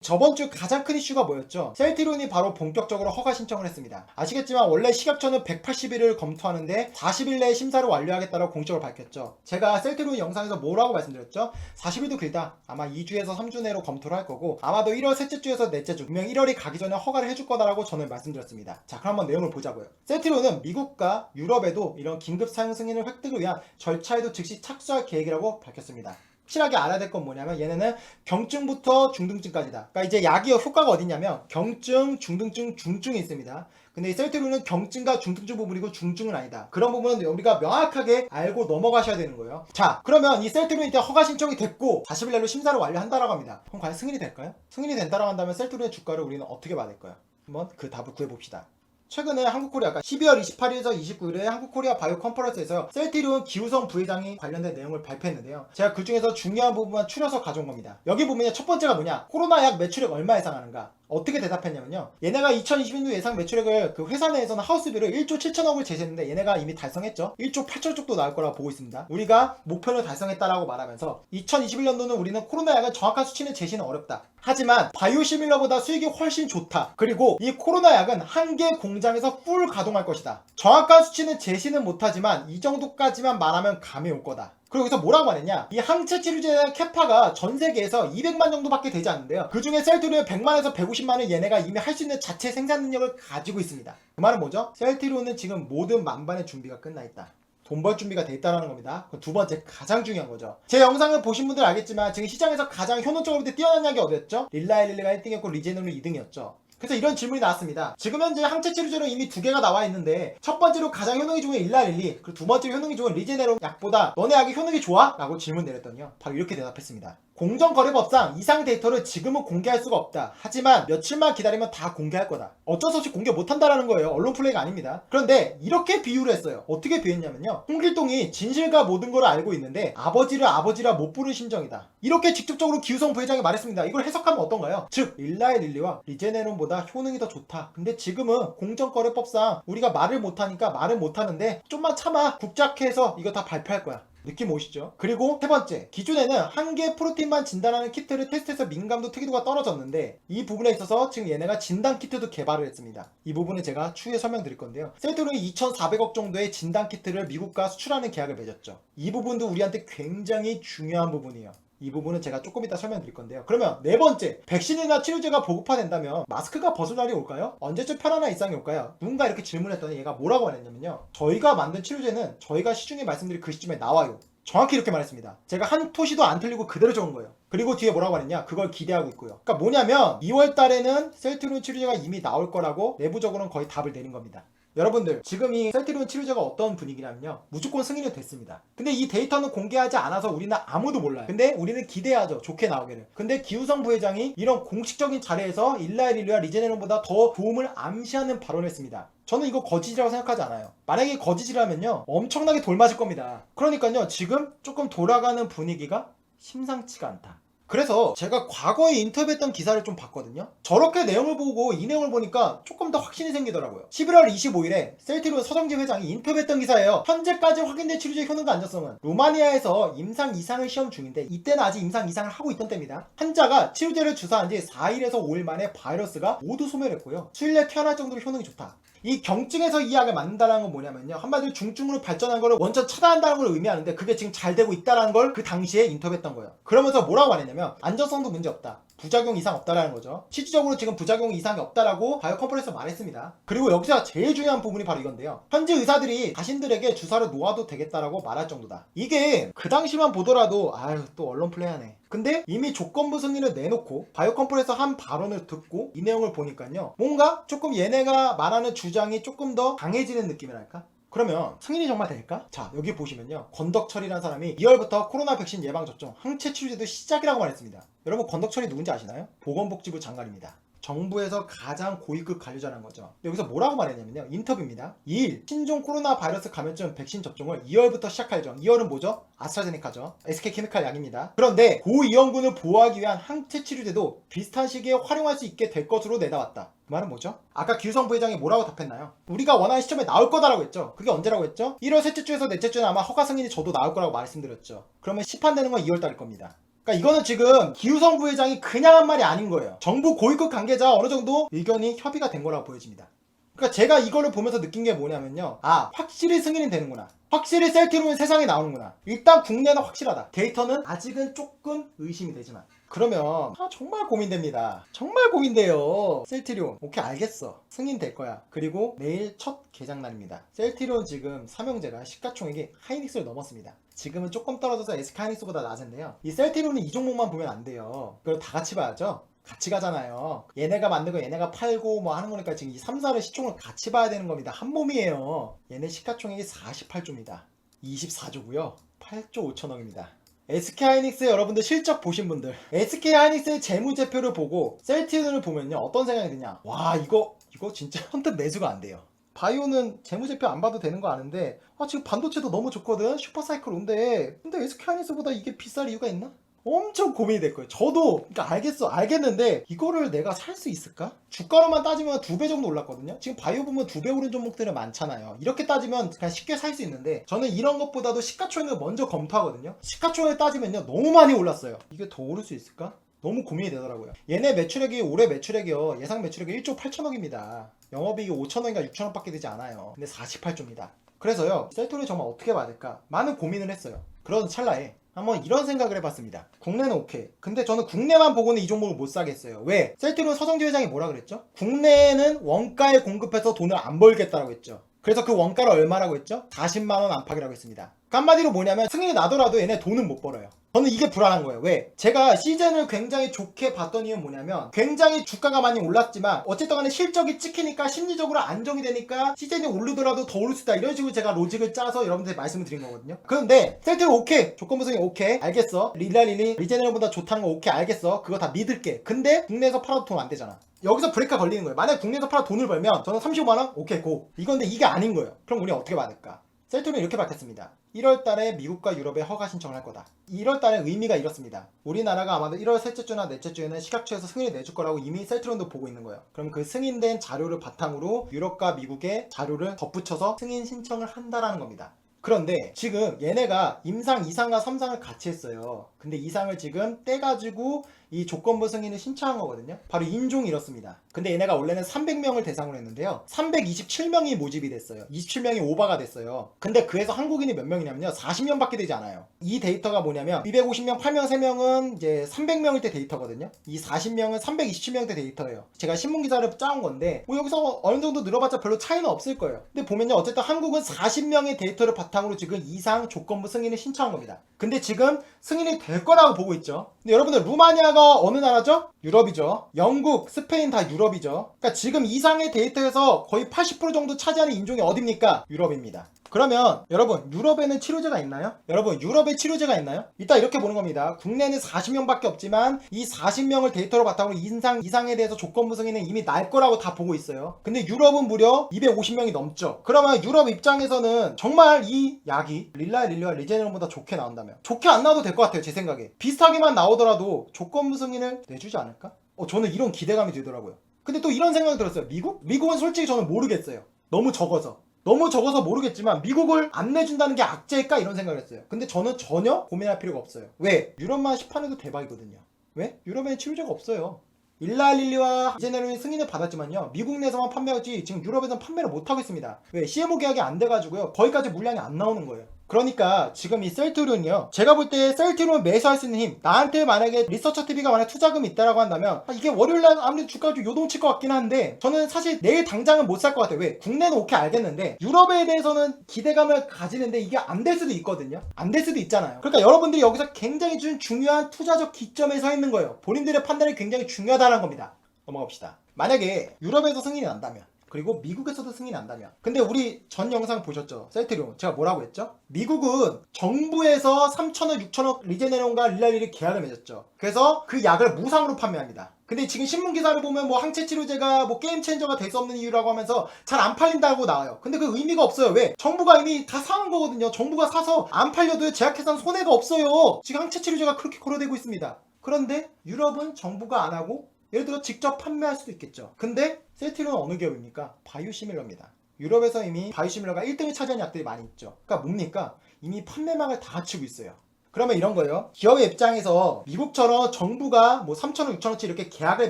저번 주 가장 큰 이슈가 뭐였죠? 셀트리온이 바로 본격적으로 허가 신청을 했습니다. 아시겠지만 원래 식약처는 180일을 검토하는데 40일 내에 심사를 완료하겠다고 공식적으로 밝혔죠. 제가 셀트리온 영상에서 뭐라고 말씀드렸죠? 40일도 길다. 아마 2주에서 3주 내로 검토를 할 거고 아마도 1월 셋째 주에서 넷째 주 분명 1월이 가기 전에 허가를 해줄 거다라고 저는 말씀드렸습니다. 자, 그럼 한번 내용을 보자고요. 셀트리온은 미국과 유럽에도 이런 긴급 사용 승인을 획득을 위한 절차에도 즉시 착수할 계획이라고 밝혔습니다. 확실하게 알아야 될 건 뭐냐면 얘네는 경증부터 중등증까지다. 그러니까 이제 약이 효과가 어디냐면 경증, 중등증, 중증이 있습니다. 근데 이 셀트리온은 경증과 중등증 부분이고 중증은 아니다. 그런 부분은 우리가 명확하게 알고 넘어가셔야 되는 거예요. 자, 그러면 이 셀트리온이 허가 신청이 됐고 40일 내로 심사를 완료한다라고 합니다. 그럼 과연 승인이 될까요? 승인이 된다라고 한다면 셀트리온의 주가를 우리는 어떻게 받을까요? 한번 그 답을 구해봅시다. 최근에 한국코리아가 12월 28일에서 29일에 한국코리아 바이오 컨퍼런스에서 셀트리온 기우성 부회장이 관련된 내용을 발표했는데요. 제가 그 중에서 중요한 부분만 추려서 가져온 겁니다. 여기 보면 첫 번째가 뭐냐? 코로나 약 매출액 얼마 예상하는가? 어떻게 대답했냐면요. 얘네가 2020년 예상 매출액을 그 회사 내에서는 하우스비를 1조 7천억을 제시했는데 얘네가 이미 달성했죠. 1조 8천 쪽도 나올 거라고 보고 있습니다. 우리가 목표를 달성했다라고 말하면서 2021년도는 우리는 코로나 약을 정확한 수치는 제시는 어렵다. 하지만 바이오시밀러보다 수익이 훨씬 좋다. 그리고 이 코로나 약은 한 개 공장에서 풀 가동할 것이다. 정확한 수치는 제시는 못하지만 이 정도까지만 말하면 감이 올 거다. 그리고 여기서 뭐라고 말했냐? 이 항체 치료제의 캐파가 전 세계에서 200만 정도밖에 되지 않는데요. 그 중에 셀트리온 100만에서 150만은 얘네가 이미 할 수 있는 자체 생산 능력을 가지고 있습니다. 그 말은 뭐죠? 셀트리온은 지금 모든 만반의 준비가 끝나 있다. 돈 벌 준비가 돼 있다는 겁니다. 두 번째 가장 중요한 거죠. 제 영상을 보신 분들 알겠지만 지금 시장에서 가장 효능적으로 뛰어난 약이 어디였죠? 릴라엘릴리가 1등이었고 리제놀이 2등이었죠. 그래서 이런 질문이 나왔습니다. 지금 현재 항체 치료제로 이미 2개가 나와 있는데 첫 번째로 가장 효능이 좋은 일라릴리, 그리고 두 번째로 효능이 좋은 리제네론 약보다 너네 약이 효능이 좋아? 라고 질문 내렸더니요. 바로 이렇게 대답했습니다. 공정거래법상 이상 데이터를 지금은 공개할 수가 없다. 하지만 며칠만 기다리면 다 공개할 거다. 어쩔 수 없이 공개 못한다라는 거예요. 언론 플레이가 아닙니다. 그런데 이렇게 비유를 했어요. 어떻게 비유했냐면요. 홍길동이 진실과 모든 걸 알고 있는데 아버지를 아버지라 못 부른 심정이다. 이렇게 직접적으로 기우성 부회장이 말했습니다. 이걸 해석하면 어떤가요? 즉 일라엘릴리와 리제네론보다 효능이 더 좋다. 근데 지금은 공정거래법상 우리가 말을 못하니까 말을 못하는데 좀만 참아. 국작해서 이거 다 발표할 거야. 느낌 오시죠? 그리고 세 번째, 기존에는 한 개 프로틴만 진단하는 키트를 테스트해서 민감도 특이도가 떨어졌는데 이 부분에 있어서 지금 얘네가 진단 키트도 개발을 했습니다. 이 부분은 제가 추후에 설명드릴 건데요. 셀트리온이 2,400억 정도의 진단 키트를 미국과 수출하는 계약을 맺었죠. 이 부분도 우리한테 굉장히 중요한 부분이에요. 이 부분은 제가 조금 이따 설명드릴 건데요. 그러면 네 번째, 백신이나 치료제가 보급화된다면 마스크가 벗을 날이 올까요? 언제쯤 편안한 일상이 올까요? 누군가 이렇게 질문했더니 얘가 뭐라고 말했냐면요. 저희가 만든 치료제는 저희가 시중에 말씀드린 그 시점에 나와요. 정확히 이렇게 말했습니다. 제가 한 토시도 안 틀리고 그대로 적은 거예요. 그리고 뒤에 뭐라고 말했냐? 그걸 기대하고 있고요. 그러니까 뭐냐면 2월 달에는 셀트리온 치료제가 이미 나올 거라고 내부적으로는 거의 답을 내린 겁니다. 여러분들 지금 이 셀트리온 치료제가 어떤 분위기냐면요. 무조건 승인이 됐습니다. 근데 이 데이터는 공개하지 않아서 우리는 아무도 몰라요. 근데 우리는 기대하죠. 좋게 나오기를. 근데 기우성 부회장이 이런 공식적인 자리에서 일라엘릴리와 리제네론보다 더 도움을 암시하는 발언을 했습니다. 저는 이거 거짓이라고 생각하지 않아요. 만약에 거짓이라면요. 엄청나게 돌맞을 겁니다. 그러니까요. 지금 조금 돌아가는 분위기가 심상치가 않다. 그래서 제가 과거에 인터뷰했던 기사를 좀 봤거든요. 저렇게 내용을 보고 이 내용을 보니까 조금 더 확신이 생기더라고요. 11월 25일에 셀트리온 서정지 회장이 인터뷰했던 기사예요. 현재까지 확인된 치료제 효능과 안전성은 루마니아에서 임상 이상을 시험 중인데 이때는 아직 임상 이상을 하고 있던 때입니다. 환자가 치료제를 주사한 지 4일에서 5일 만에 바이러스가 모두 소멸했고요. 수일 내에 태어날 정도로 효능이 좋다. 이 경증에서 이 약을 만든다는 건 뭐냐면요. 한마디로 중증으로 발전한 거를 원천 차단한다는 걸 의미하는데 그게 지금 잘 되고 있다는 걸 그 당시에 인터뷰했던 거예요. 그러면서 뭐라고 말했냐면 안전성도 문제 없다. 부작용 이상 없다라는 거죠. 실질적으로 지금 부작용 이상이 없다라고 바이오 컨퍼런스에서 말했습니다. 그리고 여기서 제일 중요한 부분이 바로 이건데요. 현지 의사들이 자신들에게 주사를 놓아도 되겠다라고 말할 정도다. 이게 그 당시만 보더라도 아유 또 언론 플레이하네. 근데 이미 조건부 승인을 내놓고 바이오 컨퍼런스에서 한 발언을 듣고 이 내용을 보니까요. 뭔가 조금 얘네가 말하는 주장이 조금 더 강해지는 느낌이랄까? 그러면 승인이 정말 될까? 자 여기 보시면요. 권덕철이라는 사람이 2월부터 코로나 백신 예방접종 항체 치료제도 시작이라고 말했습니다. 여러분 권덕철이 누군지 아시나요? 보건복지부 장관입니다. 정부에서 가장 고위급 관료자라는 거죠. 여기서 뭐라고 말했냐면요. 인터뷰입니다. 2일 신종 코로나 바이러스 감염증 백신 접종을 2월부터 시작할 예정. 2월은 뭐죠? 아스트라제네카죠. SK케미칼 약입니다. 그런데 고위험군을 보호하기 위한 항체 치료제도 비슷한 시기에 활용할 수 있게 될 것으로 내다왔다. 그 말은 뭐죠? 아까 기우성 부회장이 뭐라고 답했나요? 우리가 원하는 시점에 나올 거다라고 했죠. 그게 언제라고 했죠? 1월 셋째 주에서 넷째 주는 아마 허가 승인이 저도 나올 거라고 말씀드렸죠. 그러면 시판되는 건 2월 달일 겁니다. 그러니까 이거는 지금 기우성 부회장이 그냥 한 말이 아닌 거예요. 정부 고위급 관계자 어느 정도 의견이 협의가 된 거라고 보여집니다. 그러니까 제가 이거를 보면서 느낀 게 뭐냐면요. 아, 확실히 승인이 되는구나. 확실히 셀트리온이 세상에 나오는구나. 일단 국내는 확실하다. 데이터는 아직은 조금 의심이 되지만. 그러면 정말 고민됩니다. 정말 고민돼요. 셀트리온 오케이 알겠어. 승인될 거야. 그리고 내일 첫 개장 날입니다. 셀트리온 지금 삼형제가 시가총액이 하이닉스를 넘었습니다. 지금은 조금 떨어져서 SK 하이닉스보다 낮은데요. 이 셀트리온은 이 종목만 보면 안 돼요. 그걸 다 같이 봐야죠. 같이 가잖아요. 얘네가 만들고 얘네가 팔고 뭐 하는 거니까 지금 이 3사를 시총을 같이 봐야 되는 겁니다. 한 몸이에요. 얘네 시가총액이 48조입니다. 24조고요. 8조 5천억입니다. SK하이닉스 여러분들 실적 보신 분들 SK하이닉스의 재무제표를 보고 셀트리온을 보면요 어떤 생각이 드냐. 와 이거 진짜 선뜻 매수가 안 돼요. 바이오는 재무제표 안 봐도 되는 거 아는데 지금 반도체도 너무 좋거든. 슈퍼사이클 온데 근데 SK하이닉스보다 이게 비쌀 이유가 있나? 엄청 고민이 될 거예요. 저도 그러니까 알겠는데 이거를 내가 살 수 있을까? 주가로만 따지면 2배 정도 올랐거든요. 지금 바이오 보면 2배 오른 종목들은 많잖아요. 이렇게 따지면 그냥 쉽게 살 수 있는데 저는 이런 것보다도 시가총액을 먼저 검토하거든요. 시가총액을 따지면요 너무 많이 올랐어요. 이게 더 오를 수 있을까? 너무 고민이 되더라고요. 얘네 매출액이 올해 매출액이요 예상 매출액이 1조 8천억입니다. 영업이익이 5천억인가 6천억밖에 되지 않아요. 근데 48조입니다. 그래서요 셀트리온 정말 어떻게 봐야 될까 많은 고민을 했어요. 그런 찰나에 한번 이런 생각을 해봤습니다. 국내는 오케이. 근데 저는 국내만 보고는 이 종목을 못 사겠어요. 왜? 셀트리온 서정재 회장이 뭐라 그랬죠? 국내에는 원가에 공급해서 돈을 안 벌겠다라고 했죠. 그래서 그 원가를 얼마라고 했죠? 40만원 안팎이라고 했습니다. 한마디로 뭐냐면 승인이 나더라도 얘네 돈은 못 벌어요. 저는 이게 불안한 거예요. 왜? 제가 시즌을 굉장히 좋게 봤던 이유는 뭐냐면 굉장히 주가가 많이 올랐지만 어쨌든 간에 실적이 찍히니까 심리적으로 안정이 되니까 시즌이 오르더라도 더 오를 수 있다. 이런 식으로 제가 로직을 짜서 여러분들 말씀을 드린 거거든요. 그런데 셀트리온 오케이. 조건부 승인 오케이. 알겠어. 리제네론보다 좋다는 거 오케이. 알겠어. 그거 다 믿을게. 근데 국내에서 팔아도 돈 안 되잖아. 여기서 브레이크가 걸리는 거예요. 만약에 국내에서 팔아 돈을 벌면 저는 35만원? 오케이 고. 이건데 이게 아닌 거예요. 그럼 우리는 어떻게 받을까? 셀트리온은 이렇게 밝혔습니다. 1월달에 미국과 유럽에 허가 신청을 할 거다. 1월달에 의미가 이렇습니다. 우리나라가 아마도 1월 셋째 주나 넷째 주에는 식약처에서 승인을 내줄 거라고 이미 셀트리온도 보고 있는 거예요. 그럼 그 승인된 자료를 바탕으로 유럽과 미국의 자료를 덧붙여서 승인 신청을 한다라는 겁니다. 그런데 지금 얘네가 임상 2상과 3상을 같이 했어요. 근데 2상을 지금 떼가지고 이 조건부 승인을 신청한 거거든요. 바로 인종이 이렇습니다. 근데 얘네가 원래는 300명을 대상으로 했는데요. 327명이 모집이 됐어요. 27명이 오버가 됐어요. 근데 그에서 한국인이 몇 명이냐면요. 40명밖에 되지 않아요. 이 데이터가 뭐냐면 250명, 8명, 3명은 이제 300명일 때 데이터거든요. 이 40명은 327명 때 데이터예요. 제가 신문기사를 짜온 건데 뭐 여기서 어느 정도 늘어봤자 별로 차이는 없을 거예요. 근데 보면요. 어쨌든 한국은 40명의 데이터를 바탕으로 지금 이상 조건부 승인을 신청한 겁니다. 근데 지금 승인이 될 거라고 보고 있죠. 근데 여러분들 루마니아가 어느 나라죠? 유럽이죠. 영국, 스페인 다 유럽이죠. 그러니까 지금 이상의 데이터에서 거의 80% 정도 차지하는 인종이 어딥니까? 유럽입니다. 그러면 여러분 유럽에는 치료제가 있나요? 여러분 유럽에 치료제가 있나요? 이따 이렇게 보는 겁니다. 국내는 40명밖에 없지만 이 40명을 데이터로 바탕으로 이상에 대해서 조건부 승인은 이미 날 거라고 다 보고 있어요. 근데 유럽은 무려 250명이 넘죠. 그러면 유럽 입장에서는 정말 이 약이 릴라와 리제네론보다 좋게 나온다면 좋게 안 나와도 될 것 같아요. 제 생각에 비슷하게만 나오더라도 조건부 승인을 내주지 않을까? 저는 이런 기대감이 들더라고요. 근데 또 이런 생각이 들었어요. 미국은 솔직히 저는 모르겠어요. 너무 적어서 모르겠지만 미국을 안 내준다는 게 악재일까 이런 생각을 했어요. 근데 저는 전혀 고민할 필요가 없어요. 왜? 유럽만 시판해도 대박이거든요. 왜? 유럽에는 치료제가 없어요. 일라릴리와 리제네론이 승인을 받았지만요. 미국 내에서만 판매하지 지금 유럽에서는 판매를 못하고 있습니다. 왜? CMO 계약이 안 돼가지고요. 거기까지 물량이 안 나오는 거예요. 그러니까 지금 이 셀트리온이요. 제가 볼 때 셀트리온 매수할 수 있는 힘. 나한테 만약에 리서처TV가 만약 투자금이 있다라고 한다면 이게 월요일날 아무래도 주가가 좀 요동칠 것 같긴 한데 저는 사실 내일 당장은 못 살 것 같아요. 왜? 국내는 오케이 알겠는데 유럽에 대해서는 기대감을 가지는데 이게 안 될 수도 있거든요. 안 될 수도 있잖아요. 그러니까 여러분들이 여기서 굉장히 중요한 투자적 기점에 서 있는 거예요. 본인들의 판단이 굉장히 중요하다는 겁니다. 넘어갑시다. 만약에 유럽에서 승인이 난다면 그리고 미국에서도 승인이 난다면 근데 우리 전 영상 보셨죠? 셀트리온 제가 뭐라고 했죠? 미국은 정부에서 3천억 6천억 리제네론과 릴라릴이 계약을 맺었죠. 그래서 그 약을 무상으로 판매합니다. 근데 지금 신문 기사를 보면 뭐 항체 치료제가 뭐 게임 체인저가 될 수 없는 이유라고 하면서 잘 안 팔린다고 나와요. 근데 그 의미가 없어요. 왜? 정부가 이미 다 사온 거거든요. 정부가 사서 안 팔려도 제약회사는 손해가 없어요. 지금 항체 치료제가 그렇게 거래되고 있습니다. 그런데 유럽은 정부가 안 하고 예를 들어 직접 판매할 수도 있겠죠. 근데 셀트리온은 어느 기업입니까? 바이오시밀러입니다. 유럽에서 이미 바이오시밀러가 1등을 차지한 약들이 많이 있죠. 그러니까 뭡니까? 이미 판매망을 다 갖추고 있어요. 그러면 이런 거예요. 기업의 입장에서 미국처럼 정부가 뭐 3,000원, 6,000원치 이렇게 계약을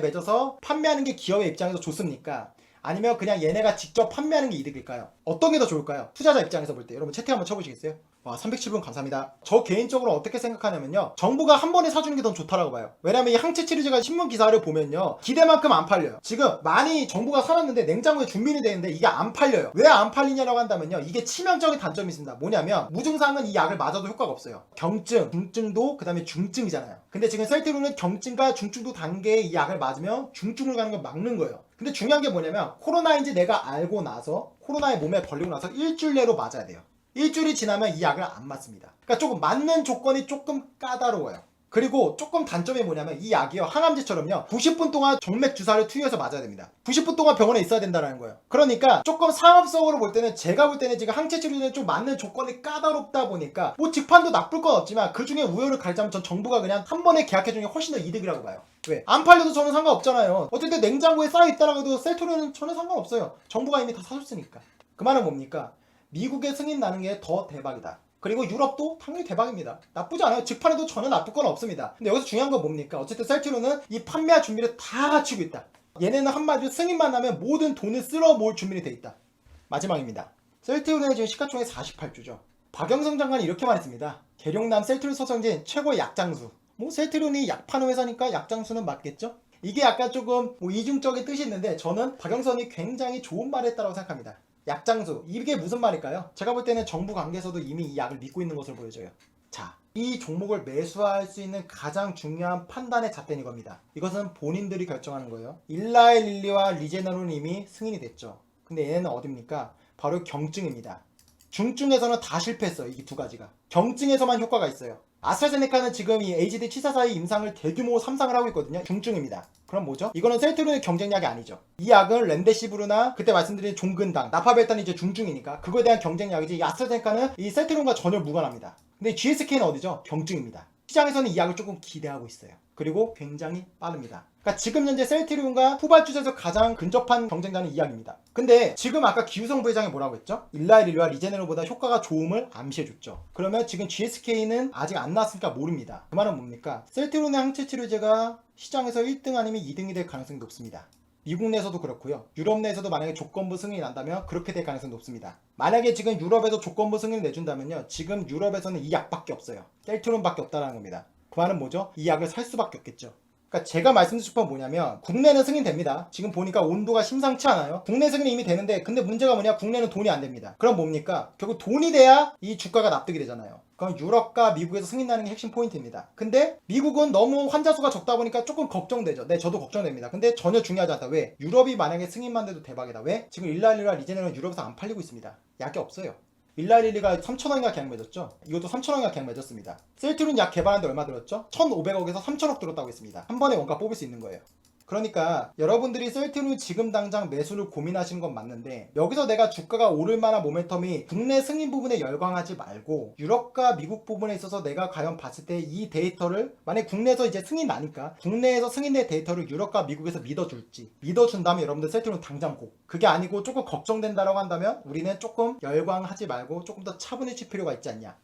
맺어서 판매하는 게 기업의 입장에서 좋습니까? 아니면 그냥 얘네가 직접 판매하는 게 이득일까요? 어떤 게 더 좋을까요? 투자자 입장에서 볼 때 여러분 채팅 한번 쳐보시겠어요? 와 307분 감사합니다. 저 개인적으로 어떻게 생각하냐면요, 정부가 한 번에 사주는 게 더 좋다라고 봐요. 왜냐면 이 항체 치료제가 신문 기사를 보면요 기대만큼 안 팔려요. 지금 많이 정부가 사놨는데 냉장고에 준비는 되는데 이게 안 팔려요. 왜 안 팔리냐라고 한다면요, 이게 치명적인 단점이 있습니다. 뭐냐면 무증상은 이 약을 맞아도 효과가 없어요. 경증, 중증도 그 다음에 중증이잖아요. 근데 지금 셀트리온은 경증과 중증도 단계의 이 약을 맞으면 중증을 가는 걸 막는 거예요. 근데 중요한 게 뭐냐면 코로나인지 내가 알고 나서 코로나에 몸에 걸리고 나서 일주일 내로 맞아야 돼요. 일주일이 지나면 이 약을 안 맞습니다. 그러니까 조금 맞는 조건이 조금 까다로워요. 그리고 조금 단점이 뭐냐면 이 약이요, 항암제처럼요 90분 동안 정맥 주사를 투여해서 맞아야 됩니다. 90분 동안 병원에 있어야 된다는 거예요. 그러니까 조금 상업적으로 볼 때는, 제가 볼 때는 지금 항체 치료제는 좀 맞는 조건이 까다롭다 보니까 뭐 직판도 나쁠 건 없지만 그 중에 우열을 가리자면 전 정부가 그냥 한 번에 계약해주는 게 훨씬 더 이득이라고 봐요. 왜? 안 팔려도 저는 상관없잖아요. 어쨌든 냉장고에 쌓여있다라고 해도 셀트리온은 전혀 상관없어요. 정부가 이미 다 사줬으니까. 그 말은 뭡니까? 미국의 승인 나는 게 더 대박이다. 그리고 유럽도 당연히 대박입니다. 나쁘지 않아요. 직판에도 전혀 나쁠 건 없습니다. 근데 여기서 중요한 건 뭡니까? 어쨌든 셀트리온은 이 판매할 준비를 다 갖추고 있다. 얘네는 한마디로 승인만 나면 모든 돈을 쓸어 모을 준비가 돼 있다. 마지막입니다. 셀트리온의 지금 시가총액 48주죠. 박영성 장관이 이렇게 말했습니다. 계룡남 셀트리온 서정진 최고의 약장수. 뭐 셀트리온이 약 파는 회사니까 약장수는 맞겠죠? 이게 약간 조금 뭐 이중적인 뜻이 있는데 저는 박영선이 굉장히 좋은 말을 했다고 생각합니다. 약장수, 이게 무슨 말일까요? 제가 볼 때는 정부 관계에서도 이미 이 약을 믿고 있는 것으로 보여져요. 자, 이 종목을 매수할 수 있는 가장 중요한 판단의 잣대는 이겁니다. 이것은 본인들이 결정하는 거예요. 일라엘 릴리와 리제너론 이미 승인이 됐죠. 근데 얘네는 어딥니까? 바로 경증입니다. 중증에서는 다 실패했어요. 이 두 가지가. 경증에서만 효과가 있어요. 아스트라제네카는 지금 이 AZD74의 임상을 대규모 3상을 하고 있거든요. 중증입니다. 그럼 뭐죠? 이거는 셀트리온의 경쟁약이 아니죠. 이 약은 렘데시브르나 그때 말씀드린 종근당, 나파벨타는 이제 중증이니까 그거에 대한 경쟁약이지, 이 아스트라제네카는 이 셀트리온과 전혀 무관합니다. 근데 GSK는 어디죠? 경증입니다. 시장에서는 이 약을 조금 기대하고 있어요. 그리고 굉장히 빠릅니다. 그러니까 지금 현재 셀트리온과 후발주자에서 가장 근접한 경쟁자는 이 약입니다. 근데 지금 아까 기우성 부회장이 뭐라고 했죠? 일라이릴과 리제네론보다 효과가 좋음을 암시해줬죠. 그러면 지금 GSK는 아직 안 나왔으니까 모릅니다. 그 말은 뭡니까? 셀트리온의 항체 치료제가 시장에서 1등 아니면 2등이 될 가능성이 높습니다. 미국 내에서도 그렇고요. 유럽 내에서도 만약에 조건부 승인이 난다면 그렇게 될 가능성이 높습니다. 만약에 지금 유럽에서 조건부 승인을 내준다면요, 지금 유럽에서는 이 약밖에 없어요. 셀트리온밖에 없다는 겁니다. 그 말은 뭐죠? 이 약을 살 수밖에 없겠죠. 그러니까 제가 말씀드리고 싶은 건 뭐냐면, 국내는 승인됩니다. 지금 보니까 온도가 심상치 않아요. 국내 승인이 이미 되는데, 근데 문제가 뭐냐? 국내는 돈이 안 됩니다. 그럼 뭡니까? 결국 돈이 돼야 이 주가가 납득이 되잖아요. 그럼 유럽과 미국에서 승인 나는 게 핵심 포인트입니다. 근데 미국은 너무 환자 수가 적다 보니까 조금 걱정되죠. 네, 저도 걱정됩니다. 근데 전혀 중요하지 않다. 왜? 유럽이 만약에 승인만 돼도 대박이다. 왜? 지금 일라일리와 리제네론 유럽에서 안 팔리고 있습니다. 약이 없어요. 일라릴리가 3,000원인가 계약 맺었죠? 이것도 3,000원인가 계약 맺었습니다. 셀트리온 약 개발하는데 얼마 들었죠? 1,500억에서 3,000억 들었다고 했습니다. 한 번에 원가 뽑을 수 있는 거예요. 그러니까 여러분들이 셀트리온 지금 당장 매수를 고민하시는 건 맞는데, 여기서 내가 주가가 오를 만한 모멘텀이 국내 승인 부분에 열광하지 말고 유럽과 미국 부분에 있어서 내가 과연 봤을 때 이 데이터를, 만약 국내에서 이제 승인 나니까 국내에서 승인된 데이터를 유럽과 미국에서 믿어줄지, 믿어준다면 여러분들 셀트리온 당장 고. 그게 아니고 조금 걱정된다라고 한다면 우리는 조금 열광하지 말고 조금 더 차분해질 필요가 있지 않냐.